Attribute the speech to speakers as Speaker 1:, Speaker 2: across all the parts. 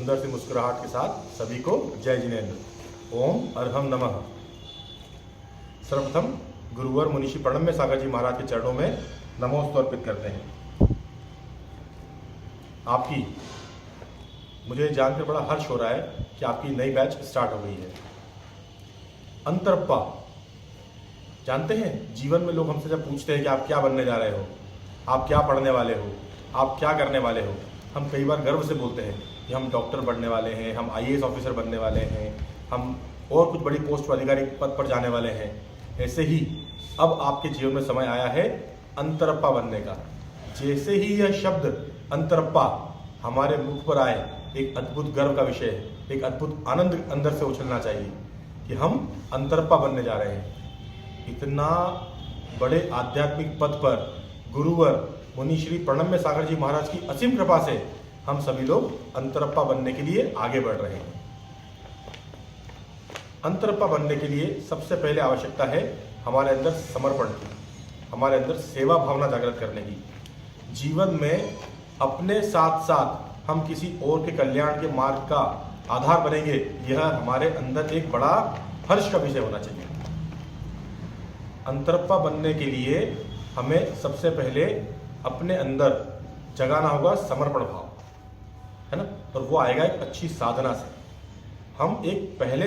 Speaker 1: सुंदर सी मुस्कुराहट के साथ सभी को जय जिनेन्द्र। ओम अर्हम नमः। सर्वप्रथम गुरुवर मुनीषी प्रणम्य सागर जी महाराज के चरणों में नमोस्तु अर्पित करते हैं। आपकी मुझे जानकर बड़ा हर्ष हो रहा है कि आपकी नई बैच स्टार्ट हो गई है। अंतरप्पा, जानते हैं जीवन में लोग हमसे जब पूछते हैं कि आप क्या बनने जा रहे हो, आप क्या पढ़ने वाले हो, आप क्या करने वाले हो, हम कई बार गर्व से बोलते हैं कि हम डॉक्टर बनने वाले हैं, हम आईएएस ऑफिसर बनने वाले हैं, हम और कुछ बड़ी पोस्ट पर आधिकारिक पद पर जाने वाले हैं। ऐसे ही अब आपके जीवन में समय आया है अंतरप्पा बनने का। जैसे ही यह शब्द अंतरप्पा हमारे मुख पर आए, एक अद्भुत गर्व का विषय है, एक अद्भुत आनंद अंदर से उछलना चाहिए कि हम अंतरप्पा बनने जा रहे हैं। इतना बड़े आध्यात्मिक पद पर गुरुवर मुनि श्री प्रणम्य सागर जी महाराज की असीम कृपा से हम सभी लोग अंतरप्पा बनने के लिए आगे बढ़ रहे हैं। अंतरप्पा बनने के लिए सबसे पहले आवश्यकता है हमारे अंदर समर्पण की, हमारे अंदर सेवा भावना जागृत करने की। जीवन में अपने साथ साथ हम किसी और के कल्याण के मार्ग का आधार बनेंगे, यह हमारे अंदर एक बड़ा हर्ष का विषय होना चाहिए। अंतरप्पा बनने के लिए हमें सबसे पहले अपने अंदर जगाना होगा समर्पण भाव, है ना। और वो आएगा एक अच्छी साधना से।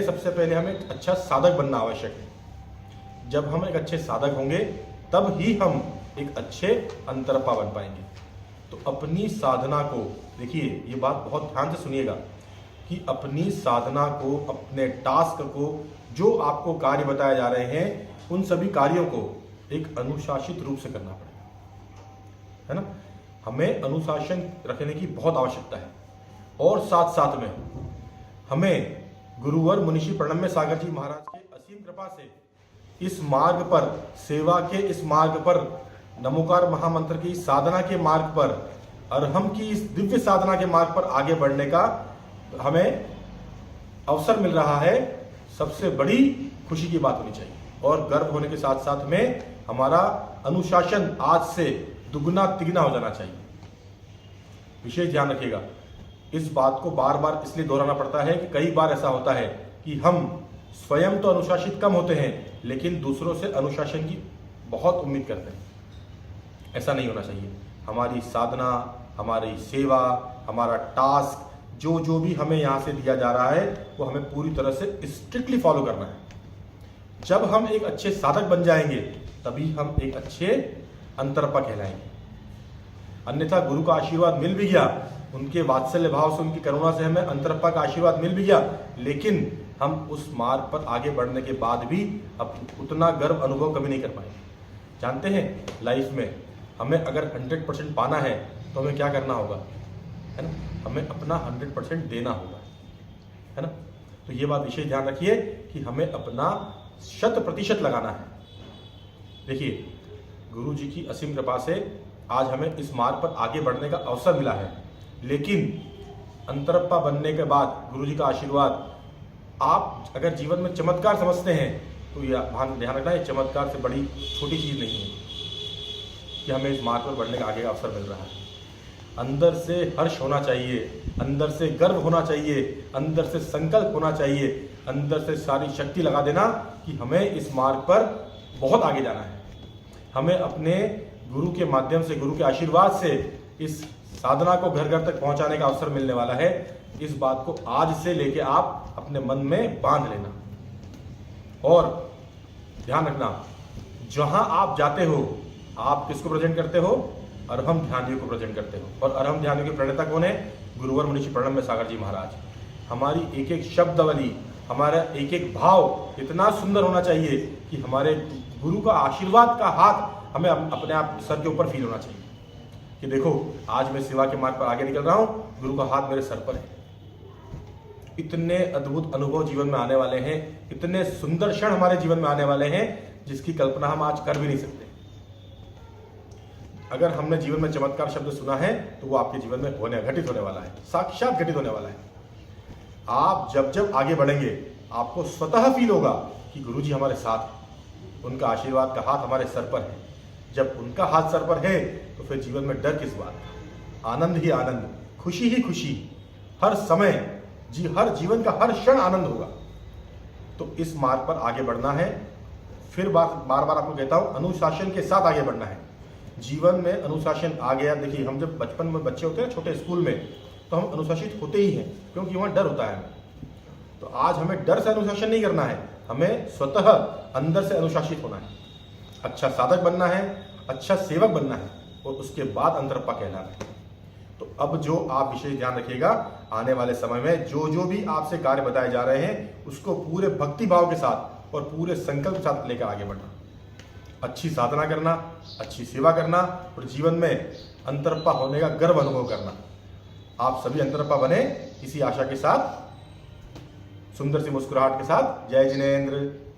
Speaker 1: सबसे पहले हमें एक अच्छा साधक बनना आवश्यक है। जब हम एक अच्छे साधक होंगे तब ही हम एक अच्छे अंतरप्पा बन पाएंगे। तो अपनी साधना को देखिए, ये बात बहुत ध्यान से सुनिएगा कि अपनी साधना को, अपने टास्क को, जो आपको कार्य बताए जा रहे हैं, उन सभी कार्यों को एक अनुशासित रूप से करना पड़ेगा, है ना। हमें अनुशासन रखने की बहुत आवश्यकता है। और साथ साथ में हमें गुरुवर मुनीषी प्रणम्य सागर जी महाराज के असीम कृपा से इस मार्ग पर, सेवा के इस मार्ग पर, नमोकार महामंत्र की साधना के मार्ग पर, अरहम की इस दिव्य साधना के मार्ग पर आगे बढ़ने का हमें अवसर मिल रहा है। सबसे बड़ी खुशी की बात होनी चाहिए और गर्व होने के साथ साथ में हमारा अनुशासन आज से दुगना तिगना हो जाना चाहिए। विशेष ध्यान रखिएगा, इस बात को बार बार इसलिए दोहराना पड़ता है कि कई बार ऐसा होता है कि हम स्वयं तो अनुशासित कम होते हैं लेकिन दूसरों से अनुशासन की बहुत उम्मीद करते हैं। ऐसा नहीं होना चाहिए। हमारी साधना, हमारी सेवा, हमारा टास्क, जो भी हमें यहाँ से दिया जा रहा है वो हमें पूरी तरह से स्ट्रिक्टली फॉलो करना है। जब हम एक अच्छे साधक बन जाएंगे तभी हम एक अच्छे अंतरप्पा कहलाएंगे। अन्यथा गुरु का आशीर्वाद मिल भी गया, उनके वात्सल्य भाव से, उनकी करुणा से हमें अंतरप्पा का आशीर्वाद मिल भी गया, लेकिन हम उस मार्ग पर आगे बढ़ने के बाद भी अब उतना गर्व अनुभव कभी नहीं कर पाएंगे। जानते हैं, लाइफ में हमें अगर 100% पाना है तो हमें क्या करना होगा, है ना। हमें अपना 100% देना होगा, है ना। तो ये बात विशेष ध्यान रखिए कि हमें अपना 100% लगाना है। देखिए, गुरु जी की असीम कृपा से आज हमें इस मार्ग पर आगे बढ़ने का अवसर मिला है, लेकिन अंतरप्पा बनने के बाद गुरु जी का आशीर्वाद, आप अगर जीवन में चमत्कार समझते हैं तो यह ध्यान रखना है, चमत्कार से बड़ी छोटी चीज नहीं है कि हमें इस मार्ग पर बढ़ने का आगे का अवसर मिल रहा है। अंदर से हर्ष होना चाहिए, अंदर से गर्व होना चाहिए, अंदर से संकल्प होना चाहिए, अंदर से सारी शक्ति लगा देना कि हमें इस मार्ग पर बहुत आगे जाना है। हमें अपने गुरु के माध्यम से, गुरु के आशीर्वाद से इस साधना को घर घर तक पहुंचाने का अवसर मिलने वाला है। इस बात को आज से लेके आप अपने मन में बांध लेना और ध्यान रखना, जहां आप जाते हो आप किसको प्रेजेंट करते हो, अरहम ध्यानियों को प्रेजेंट करते हो। और अरहम ध्यानियों के प्रणेता कौन है, गुरुवर मुनीषी प्रणम्य सागर जी महाराज। हमारी एक एक शब्दावली, हमारा एक एक भाव इतना सुंदर होना चाहिए कि हमारे गुरु का आशीर्वाद का हाथ हमें अपने आप सर के ऊपर फील होना चाहिए कि देखो, आज मैं सेवा के मार्ग पर आगे निकल रहा हूं, गुरु का हाथ मेरे सर पर है। इतने अद्भुत अनुभव जीवन में आने वाले हैं, इतने सुंदर क्षण हमारे जीवन में आने वाले हैं जिसकी कल्पना हम आज कर भी नहीं सकते। अगर हमने जीवन में चमत्कार शब्द सुना है तो वो आपके जीवन में घटित होने वाला है, साक्षात घटित होने वाला है। आप जब जब आगे बढ़ेंगे आपको स्वतः फील होगा कि गुरु जी हमारे साथ हैं, उनका आशीर्वाद का हाथ हमारे सर पर है। जब उनका हाथ सर पर है तो फिर जीवन में डर किस बात का, आनंद ही आनंद, खुशी ही खुशी। हर समय हर जीवन का हर क्षण आनंद होगा। तो इस मार्ग पर आगे बढ़ना है। फिर बार बार आपको कहता हूं, अनुशासन के साथ आगे बढ़ना है। जीवन में अनुशासन आ गया। देखिए, हम जब बचपन में बच्चे होते हैं छोटे स्कूल में, तो हम अनुशासित होते ही हैं, क्योंकि वहां डर होता है। तो आज हमें डर से अनुशासन नहीं करना है, हमें स्वतः अंदर से अनुशासित होना है। अच्छा साधक बनना है, अच्छा सेवक बनना है, और उसके बाद अंतरप्पा कहलाना है। तो अब जो आप विशेष ध्यान रखिएगा, आने वाले समय में जो भी आपसे कार्य बताए जा रहे हैं, उसको पूरे भक्ति भाव के साथ और पूरे संकल्प के साथ लेकर आगे बढ़ना। अच्छी साधना करना, अच्छी सेवा करना, और जीवन में अंतरप्पा होने का गर्व अनुभव करना। आप सभी अंतरप्पा बने, इसी आशा के साथ, सुंदर सी मुस्कुराहट के साथ। जय जिनेंद्र।